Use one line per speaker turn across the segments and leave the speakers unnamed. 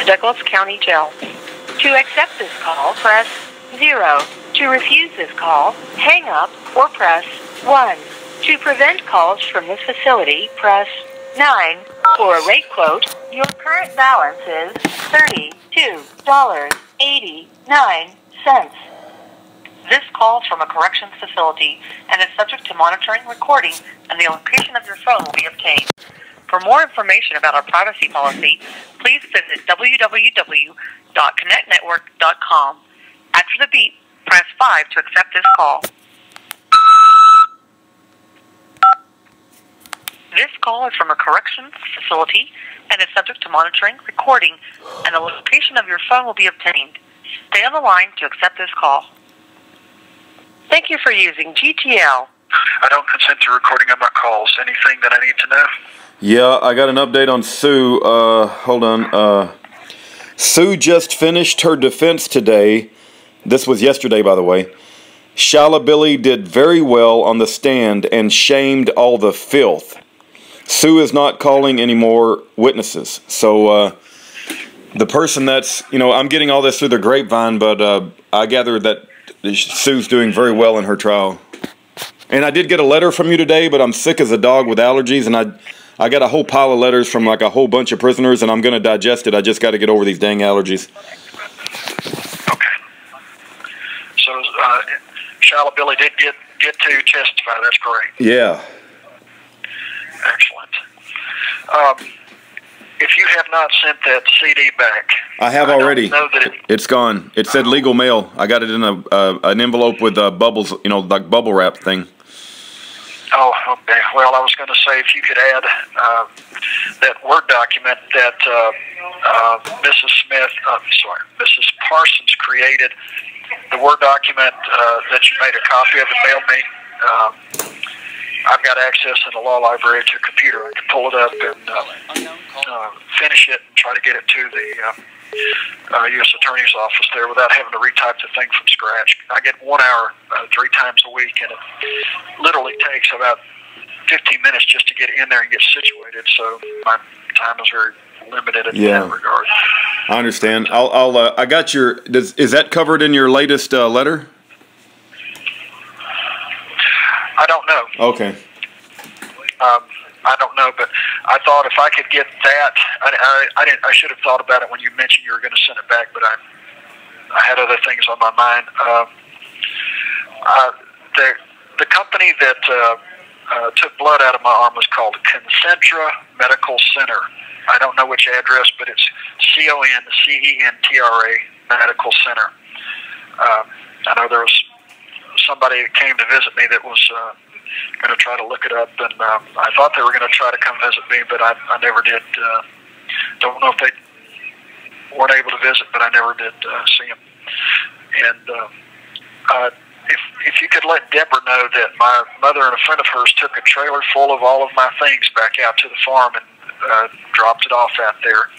Douglas County Jail. To accept this call, press 0. To refuse this call, hang up or press 1. To prevent calls from this facility, press 9. For a rate quote, your current balance is $32.89. This call is from a corrections facility and is subject to monitoring, recording, and the location of your phone will be obtained. For more information about our privacy policy, please visit www.connectnetwork.com. After the beep, press 5 to accept this call. This call is from a corrections facility and is subject to monitoring, recording, and the location of your phone will be obtained. Stay on the line to accept this call. Thank you for using GTL.
I don't consent to recording of my calls. Anything that I need to know?
Yeah, I got an update on Sue. Hold on. Sue just finished her defense today. This was yesterday, by the way. Shala Billy did very well on the stand and shamed all the filth. Sue is not calling any more witnesses. So the person that's, I'm getting all this through the grapevine, but I gather that Sue's doing very well in her trial. And I did get a letter from you today, but I'm sick as a dog with allergies, and I got a whole pile of letters from like a whole bunch of prisoners, and I'm going to digest it. I just got to get over these dang allergies.
Okay. So Shala Billy did get to testify. That's great.
Yeah.
Excellent. If you have not sent that CD back,
I have already.
Know that
it's gone. It said legal mail. I got it in an envelope with bubbles, like bubble wrap thing.
Oh, okay. Well, I was going to say if you could add that Word document that Mrs. Parsons created, the Word document that you made a copy of and mailed me. I've got access in the law library to a computer. I can pull it up and finish it and try to get it to the U.S. Attorney's office there without having to retype the thing from scratch. I get 1 hour 3 times a week, and it literally takes about 15 minutes just to get in there and get situated, so my time is very limited in that regard.
I understand. I got your, is that covered in your latest letter?
I don't know.
Okay.
I don't know, but I thought if I could get that, I should have thought about it when you mentioned you were going to send it back, but I had other things on my mind. The company that took blood out of my arm was called Concentra Medical Center. I don't know which address, but it's CONCENTRA Medical Center. I know there was somebody that came to visit me that was going to try to look it up, and I thought they were going to try to come visit me, but I never did. Don't know if they weren't able to visit, but I never did see them. And if you could let Deborah know that my mother and a friend of hers took a trailer full of all of my things back out to the farm and dropped it off out there.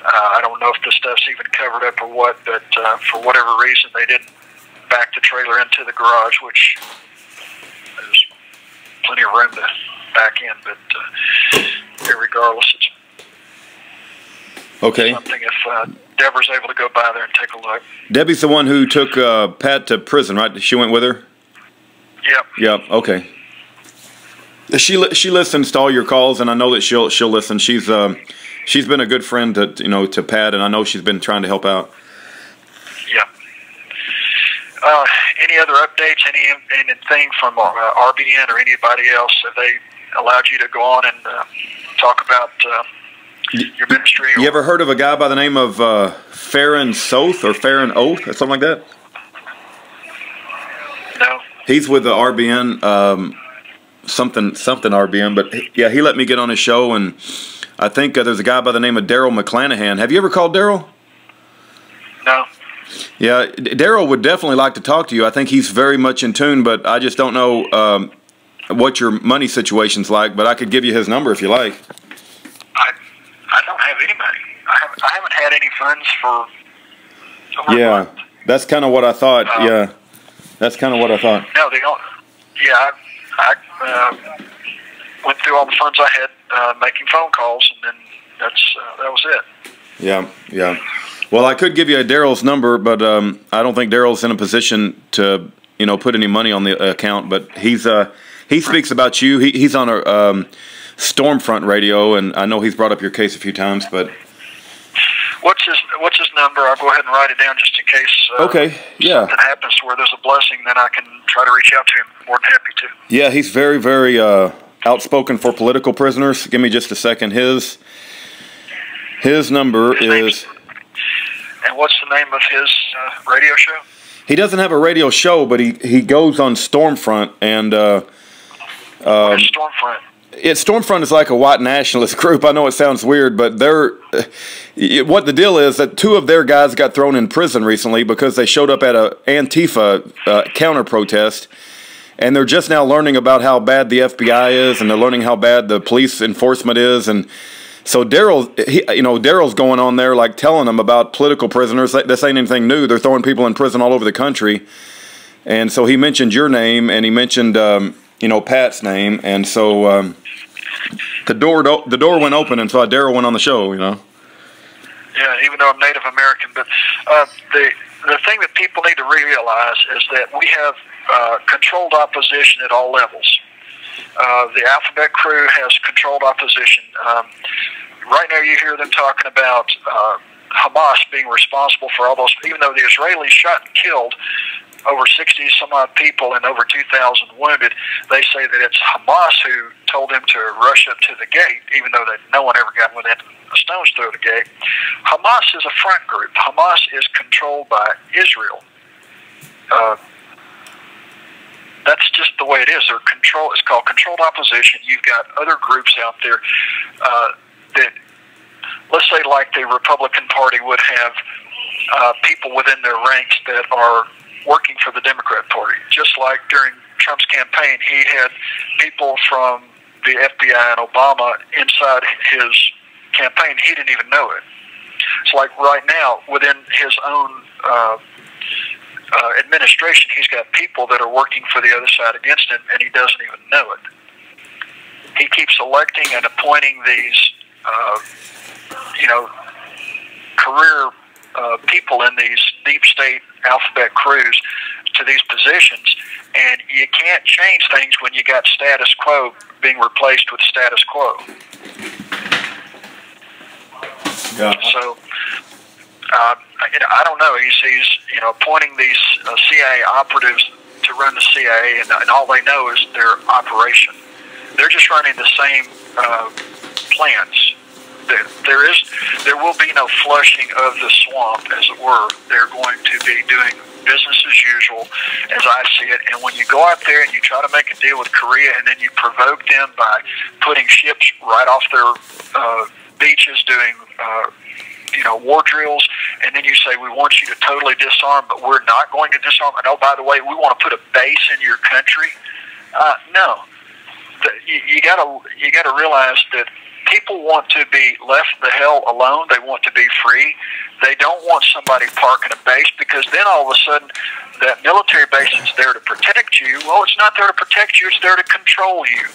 I don't know if the stuff's even covered up or what, but for whatever reason they didn't back the trailer into the garage, which there's plenty of room to back in, but regardless, it's something if Deborah's able to go by there and take a look.
Debbie's the one who took Pat to prison, right? She went with her?
Yep.
Yep, okay. She listens to all your calls, and I know that she'll listen. She's been a good friend to Pat, and I know she's been trying to help out.
Yep. Any other updates? Anything from RBN or anybody else? Have they allowed you to go on and talk about your ministry?
You ever heard of a guy by the name of Farron Soth or Farron Oath or something like that?
No.
He's with the RBN, something RBN, but yeah, he let me get on his show, and I think there's a guy by the name of Daryl McClanahan. Have you ever called Daryl?
No.
Yeah, Daryl would definitely like to talk to you. I think he's very much in tune, but I just don't know what your money situation's like, but I could give you his number if you like.
I don't have any money. I haven't had any funds for over a month.
That's kind of what I thought. That's kind of what I thought.
No, I went through all the funds I had making phone calls, and then that was it.
Yeah, yeah. Well, I could give you Daryl's number, but I don't think Daryl's in a position to, put any money on the account. But he speaks about you. He's on a Stormfront radio, and I know he's brought up your case a few times. But
what's his number? I'll go ahead and write it down just in case.
Okay, yeah.
Something happens where there's a blessing, then I can try to reach out to him. More than happy to.
Yeah, he's very, very outspoken for political prisoners. Give me just a second. His number is.
And what's the name of his radio show?
He doesn't have a radio show, but he goes on Stormfront, and
what is Stormfront?
Stormfront is like a white nationalist group. I know it sounds weird, but what the deal is that two of their guys got thrown in prison recently because they showed up at a Antifa counter protest, and they're just now learning about how bad the FBI is, and they're learning how bad the police enforcement is, and so Daryl's going on there like telling them about political prisoners. This ain't anything new. They're throwing people in prison all over the country, and so he mentioned your name, and he mentioned Pat's name, and so the door went open, and so Daryl went on the show.
Yeah, even though I'm Native American, but the thing that people need to realize is that we have controlled opposition at all levels. The Alphabet crew has controlled opposition. Right now you hear them talking about Hamas being responsible for all those, even though the Israelis shot and killed over 60-some-odd people and over 2,000 wounded, they say that it's Hamas who told them to rush up to the gate, even though no one ever got within a stone's throw of the gate. Hamas is a front group. Hamas is controlled by Israel. That's just the way it is. It's called controlled opposition. You've got other groups out there that, let's say, like the Republican Party would have people within their ranks that are working for the Democrat Party. Just like during Trump's campaign, he had people from the FBI and Obama inside his campaign. He didn't even know it. It's like right now, within his own administration, he's got people that are working for the other side against him, and he doesn't even know it. He keeps electing and appointing these, career people in these deep state alphabet crews to these positions, and you can't change things when you got status quo being replaced with status quo.
Yeah.
So, I don't know. He's appointing these CIA operatives to run the CIA, and all they know is their operation. They're just running the same plans. There will be no flushing of the swamp, as it were. They're going to be doing business as usual, as I see it. And when you go out there and you try to make a deal with Korea, and then you provoke them by putting ships right off their beaches, doing war drills, and then you say, we want you to totally disarm, but we're not going to disarm. And oh, by the way, we want to put a base in your country. No, you got to realize that people want to be left the hell alone. They want to be free. They don't want somebody parking a base, because then all of a sudden that military base is there to protect you. Well, it's not there to protect you. It's there to control you.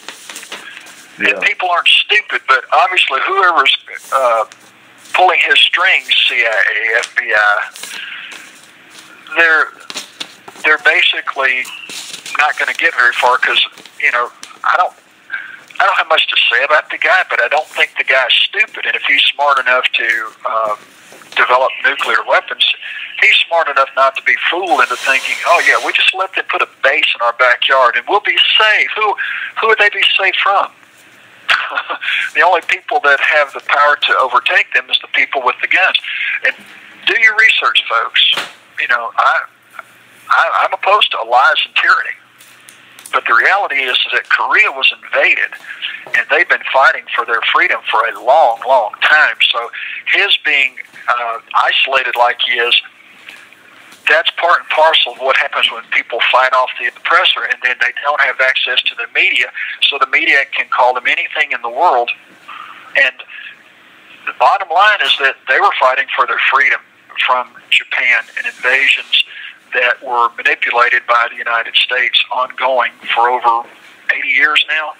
Yeah. And people aren't stupid, but obviously whoever's pulling his strings, CIA, FBI, they're basically not going to get very far, because I don't have much to say about the guy, but I don't think the guy's stupid. And if he's smart enough to develop nuclear weapons, he's smart enough not to be fooled into thinking, oh yeah, we just let them put a base in our backyard and we'll be safe. Who would they be safe from? The only people that have the power to overtake them is the people with the guns. And do your research, folks. I'm opposed to lies and tyranny. But the reality is that Korea was invaded, and they've been fighting for their freedom for a long, long time. So his being isolated like he is, that's part and parcel of what happens when people fight off the oppressor, and then they don't have access to the media, so the media can call them anything in the world. And the bottom line is that they were fighting for their freedom from Japan and invasions that were manipulated by the United States ongoing for over 80 years now.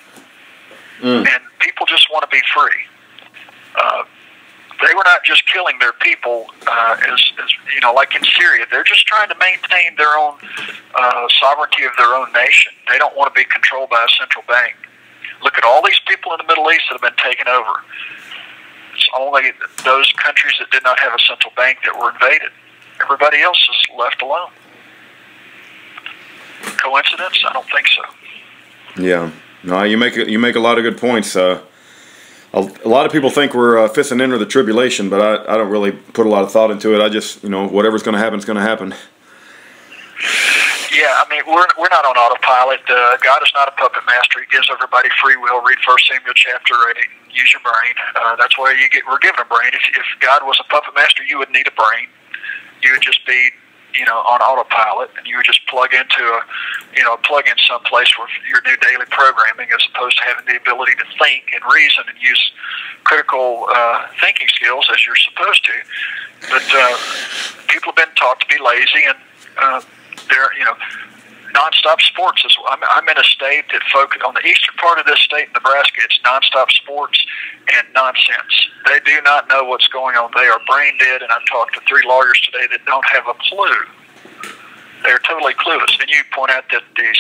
And people just want to be free. They were not just killing their people, as you know, like in Syria. They're just trying to maintain their own sovereignty of their own nation. They don't want to be controlled by a central bank. Look at all these people in the Middle East that have been taken over. It's only those countries that did not have a central bank that were invaded. Everybody else is left alone. Coincidence? I don't think so.
Yeah. No, you make a lot of good points. A lot of people think we're fisting into the tribulation, but I don't really put a lot of thought into it. I just, whatever's going to happen is going to happen.
Yeah, I mean, we're not on autopilot. God is not a puppet master. He gives everybody free will. Read 1 Samuel chapter 8. Use your brain. That's why we're given a brain. If God was a puppet master, you wouldn't need a brain. You would just be, on autopilot, and you would just plug into plug in someplace with your new daily programming, as opposed to having the ability to think and reason and use critical thinking skills as you're supposed to. But people have been taught to be lazy, and they're nonstop sports. I'm in a state that focus on the eastern part of this state, Nebraska. It's nonstop sports and nonsense. They do not know what's going on. They are brain dead, and I've talked to 3 lawyers today that don't have a clue. They're totally clueless. And you point out that this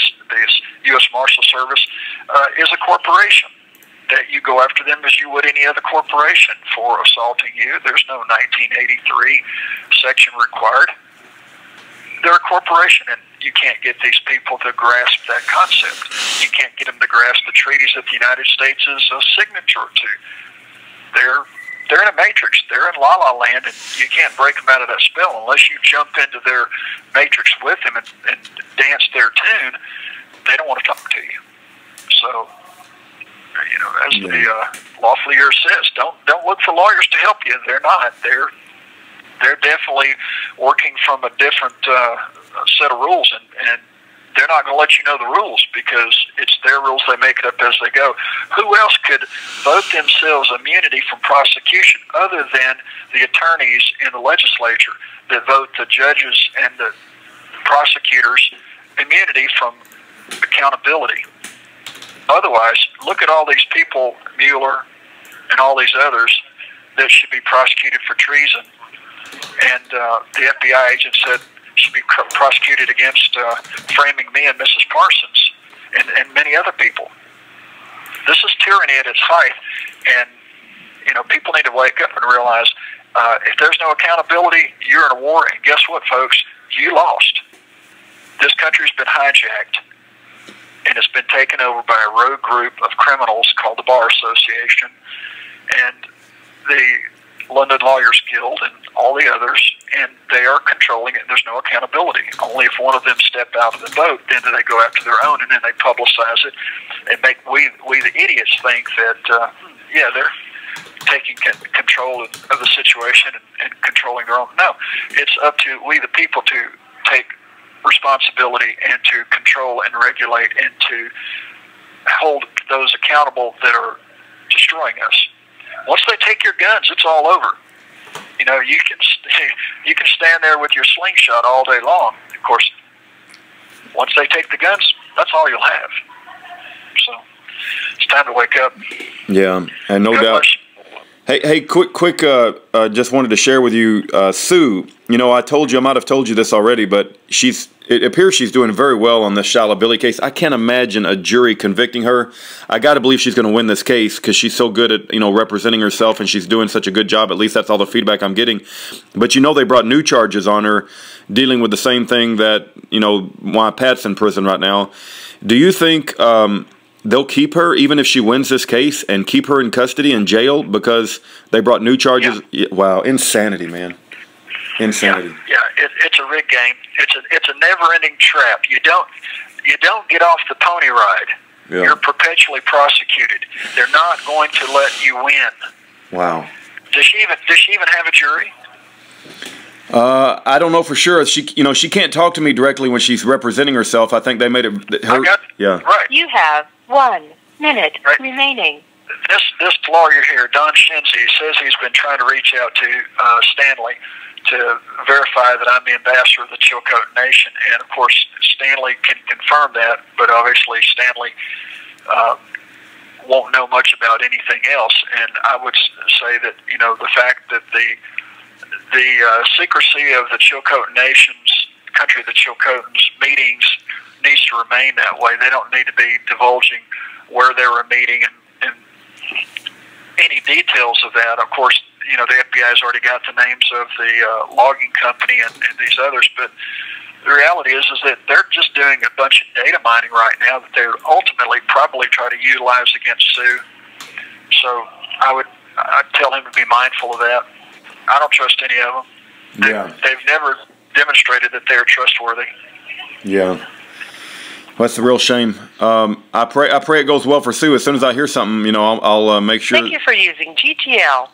U.S. Marshal Service is a corporation, that you go after them as you would any other corporation for assaulting you. There's no 1983 section required. They're a corporation, and you can't get these people to grasp that concept. You can't get them to grasp the treaties that the United States is a signature to. They're in a matrix. They're in la-la land, and you can't break them out of that spell unless you jump into their matrix with them and dance their tune. They don't want to talk to you. So, as the lawfully yours says, don't look for lawyers to help you. They're not. They're definitely working from a different set of rules, and they're not going to let you know the rules because it's their rules. They make it up as they go. Who else could vote themselves immunity from prosecution other than the attorneys in the legislature that vote the judges and the prosecutors immunity from accountability? Otherwise, look at all these people, Mueller and all these others, that should be prosecuted for treason. And the FBI agent said should be prosecuted against framing me and Mrs. Parsons and many other people. This is tyranny at its height, and people need to wake up and realize if there's no accountability, you're in a war. And guess what, folks? You lost. This country's been hijacked, and it's been taken over by a rogue group of criminals called the Bar Association and the London Lawyers Guild and all the others, and they are controlling it. There's no accountability. Only if one of them step out of the boat, then do they go after their own, and then they publicize it and make we the idiots think that they're taking control of the situation and controlling their own. No, it's up to we the people to take responsibility and to control and regulate and to hold those accountable that are destroying us. Once they take your guns, it's all over. You can stand there with your slingshot all day long. Of course, once they take the guns, that's all you'll have. So it's time to wake up.
Yeah, and no doubt. Hey, quick. Just wanted to share with you, Sue. I might have told you this already, but it appears she's doing very well on this Shala Billy case. I can't imagine a jury convicting her. I got to believe she's going to win this case because she's so good at representing herself, and she's doing such a good job. At least that's all the feedback I'm getting. But they brought new charges on her, dealing with the same thing that why Pat's in prison right now. Do you think they'll keep her even if she wins this case and keep her in custody in jail because they brought new charges? Yeah. Wow, insanity, man. Insanity.
Yeah, it's a rigged game. It's a never-ending trap. You don't get off the pony ride. Yeah. You're perpetually prosecuted. They're not going to let you win.
Wow.
Does she even have a jury?
I don't know for sure. She can't talk to me directly when she's representing herself. I think they made it.
Right.
You have 1 minute remaining.
This lawyer here, Don Shinzy, says he's been trying to reach out to Stanley to verify that I'm the ambassador of the Chilcote Nation, and of course Stanley can confirm that, but obviously Stanley won't know much about anything else. And I would say that, you know, the fact that the secrecy of the Chilcotin Nation's, country of the Chilcotins meetings needs to remain that way. They don't need to be divulging where they were meeting and any details of that. Of course, you know, the FBI's already got the names of the logging company and these others, but the reality is that they're just doing a bunch of data mining right now that they would ultimately probably try to utilize against Sue. So I'd tell him to be mindful of that. I don't trust any of them.
Yeah.
They've never demonstrated that they're trustworthy.
Yeah. Well, that's a real shame. I pray it goes well for Sue. As soon as I hear something, you know, I'll make sure.
Thank you for using GTL.